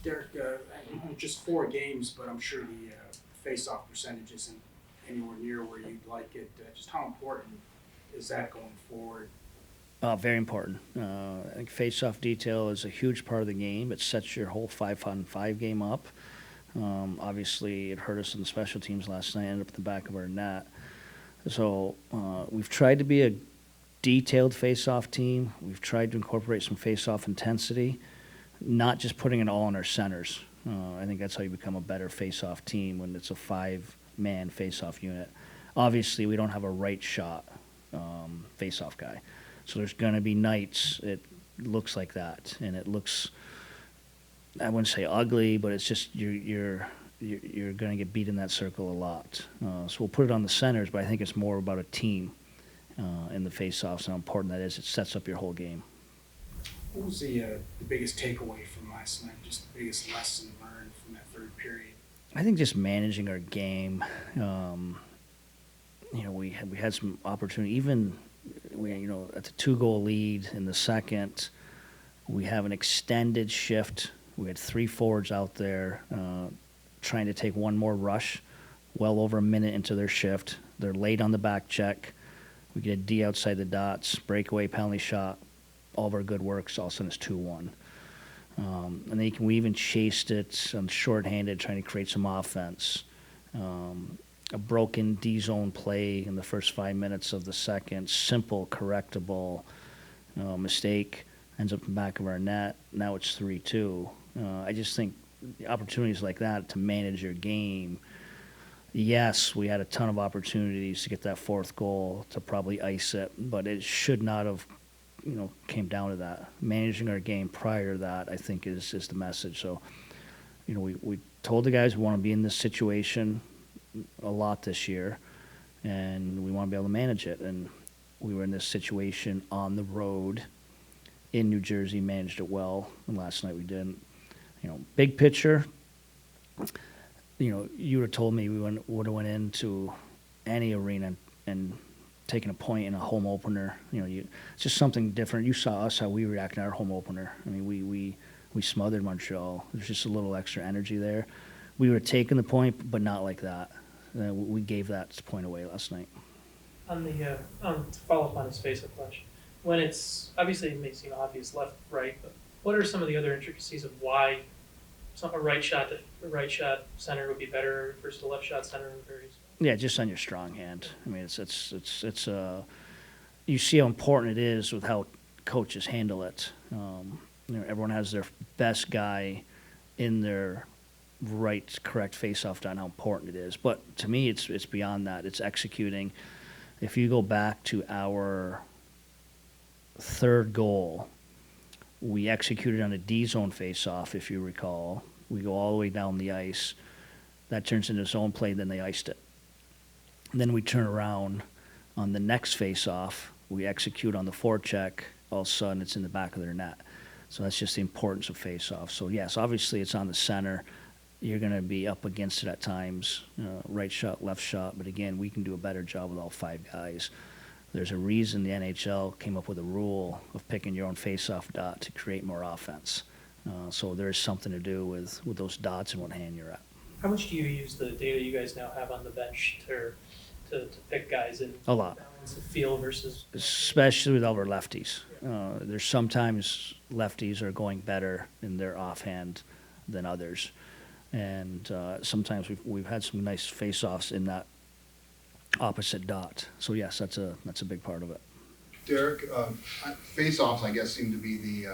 Derek, just 4 games, but I'm sure the face-off percentage isn't anywhere near where you'd like it. Just how important is that going forward? Very important. I think face-off detail is a huge part of the game. It sets your whole 5-on-5 game up. Obviously, it hurt us in the special teams last night, ended up in the back of our net. So we've tried to be a detailed face-off team. We've tried to incorporate some face-off intensity, not just putting it all on our centers. I think that's how you become a better face-off team when it's a 5-man face-off unit. Obviously, we don't have a right shot face-off guy. So there's going to be nights it looks like that, and it looks, I wouldn't say ugly, but it's just you're going to get beat in that circle a lot. So we'll put it on the centers, but I think it's more about a team in the face-offs and how important that is. It sets up your whole game. What was the biggest takeaway from last night? Just the biggest lesson learned from that third period? I think just managing our game. We had some opportunity. Even at the 2-goal lead in the second, we have an extended shift. We had 3 forwards out there trying to take one more rush, well over a minute into their shift. They're late on the back check. We get a D outside the dots, breakaway penalty shot. All of our good works, all of a sudden it's 2-1. And then we even chased it on shorthanded, trying to create some offense. A broken D-zone play in the first 5 minutes of the second, simple, correctable mistake, ends up in the back of our net. Now it's 3-2. I just think opportunities like that to manage your game. Yes, we had a ton of opportunities to get that 4th goal to probably ice it, but it should not have, came down to that. Managing our game prior to that, I think, is the message. So, we told the guys we want to be in this situation a lot this year, and we want to be able to manage it. And we were in this situation on the road in New Jersey, managed it well, and last night we didn't. Big picture, you would have told me we would have went into any arena and taken a point in a home opener. It's just something different. You saw us, how we reacted in our home opener. I mean, we smothered Montreal. There's just a little extra energy there. We were taking the point, but not like that. We gave that point away last night. On the to follow up on his face-up question, when it's obviously it may seem obvious left, right, but what are some of the other intricacies of why a right shot center would be better versus a left shot center in various? Yeah, just on your strong hand. I mean, it's you see how important it is with how coaches handle it. Everyone has their best guy in their right, correct face-off down, how important it is. But to me, it's beyond that. It's executing. If you go back to our 3rd goal, we executed on a D-zone face-off, if you recall. We go all the way down the ice. That turns into zone play, then they iced it. And then we turn around on the next face-off. We execute on the forecheck. All of a sudden, it's in the back of their net. So that's just the importance of face-off. So, yes, obviously it's on the center. You're going to be up against it at times, right shot, left shot. But, again, we can do a better job with all 5 guys. There's a reason the NHL came up with a rule of picking your own face-off dot to create more offense. So there is something to do with those dots and what hand you're at. How much do you use the data you guys now have on the bench to pick guys in? A lot. Balance of feel versus... Especially with all our lefties. There's sometimes lefties are going better in their offhand than others. And sometimes we've had some nice face-offs in that opposite dot. So yes, that's a big part of it. Derek, face-offs, I guess, seem to be the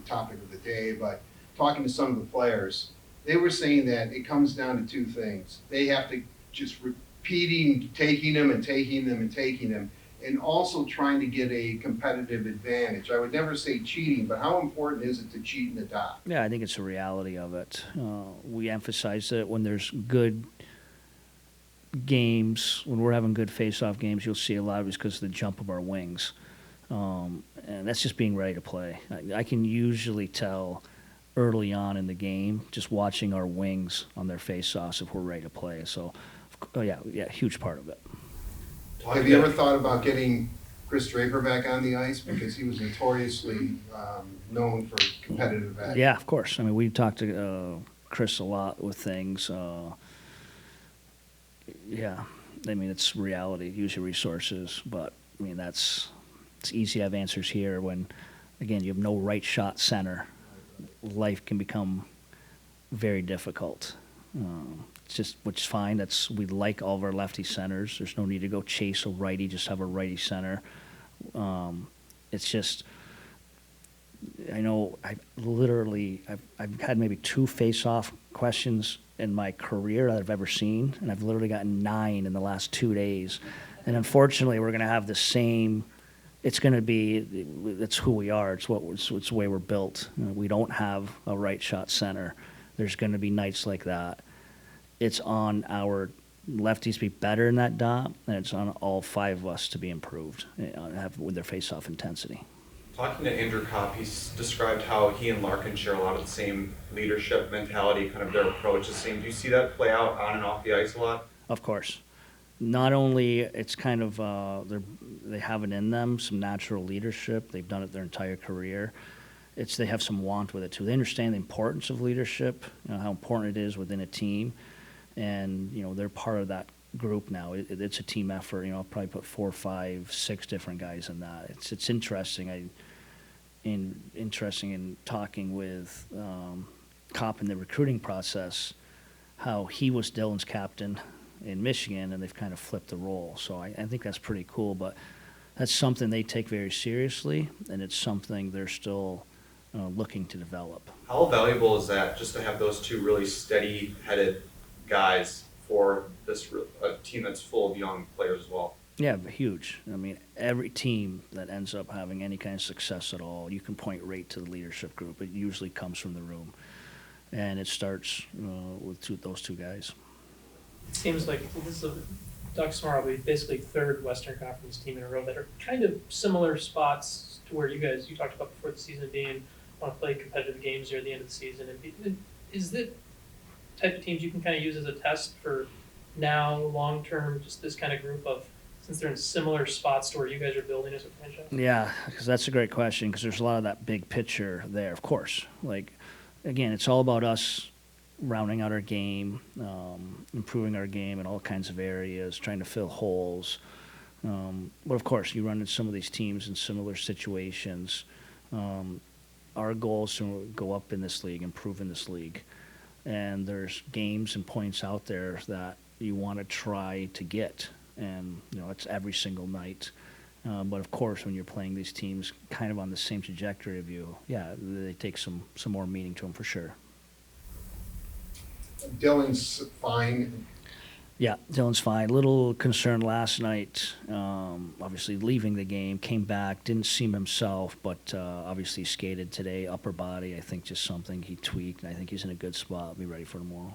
topic of the day. But talking to some of the players, they were saying that it comes down to 2 things. They have to just repeating, taking them and taking them and taking them, and also trying to get a competitive advantage. I would never say cheating, but how important is it to cheat in the dot? Yeah, I think it's a reality of it. We emphasize it when there's good games, when we're having good face-off games, you'll see a lot of it's because of the jump of our wings. And that's just being ready to play. I can usually tell early on in the game, just watching our wings on their face-offs if we're ready to play. So, yeah, huge part of it. Have you ever thought about getting Chris Draper back on the ice because he was notoriously known for competitive act. Yeah, of course. I mean, we talked to Chris a lot with things. Yeah, I mean, it's reality. Use your resources, but I mean, it's easy to have answers here when, again, you have no right shot center. Life can become very difficult. It's just, which is fine. We like all of our lefty centers. There's no need to go chase a righty. Just have a righty center. It's just, I know I've had maybe 2 face-off questions in my career that I've ever seen, and I've literally gotten 9 in the last 2 days. And unfortunately, we're going to have the same. It's going to be. It's who we are. It's the way we're built. We don't have a right shot center. There's going to be nights like that. It's on our lefties to be better in that dot, and it's on all 5 of us to be improved with their face-off intensity. Talking to Andrew Kopp, he's described how he and Larkin share a lot of the same leadership mentality, kind of their approach the same. Do you see that play out on and off the ice a lot? Of course. Not only it's kind of they have it in them, some natural leadership. They've done it their entire career. They have some want with it too. They understand the importance of leadership, how important it is within a team, and they're part of that group now. It's a team effort. I'll probably put 4, 5, 6 different guys in that. It's interesting. Interesting in talking with Kopp in the recruiting process, how he was Dylan's captain in Michigan, and they've kind of flipped the role. So I think that's pretty cool. But that's something they take very seriously, and it's something they're still looking to develop. How valuable is that, just to have those 2 really steady-headed guys for a team that's full of young players as well? Yeah, huge. I mean, every team that ends up having any kind of success at all, you can point right to the leadership group. It usually comes from the room, and it starts with those 2 guys. It seems like this is Ducks are basically 3rd Western Conference team in a row that are kind of similar spots to where you talked about before the season being want to play competitive games near the end of the season. And is that type of teams you can kind of use as a test for now, long term, just this kind of group of, since they're in similar spots to where you guys are building as a franchise? Yeah, because that's a great question, because there's a lot of that big picture there, of course. Like, again, it's all about us rounding out our game, improving our game in all kinds of areas, trying to fill holes. But, of course, you run into some of these teams in similar situations. Our goal is to go up in this league, improve in this league. And there's games and points out there that you want to try to get. And, it's every single night. But, of course, when you're playing these teams kind of on the same trajectory of you, they take some more meaning to them for sure. Dylan's fine. Yeah, Dylan's fine. Little concerned last night, obviously leaving the game, came back, didn't seem himself, but obviously skated today, upper body. I think just something he tweaked, and I think he's in a good spot. Be ready for tomorrow.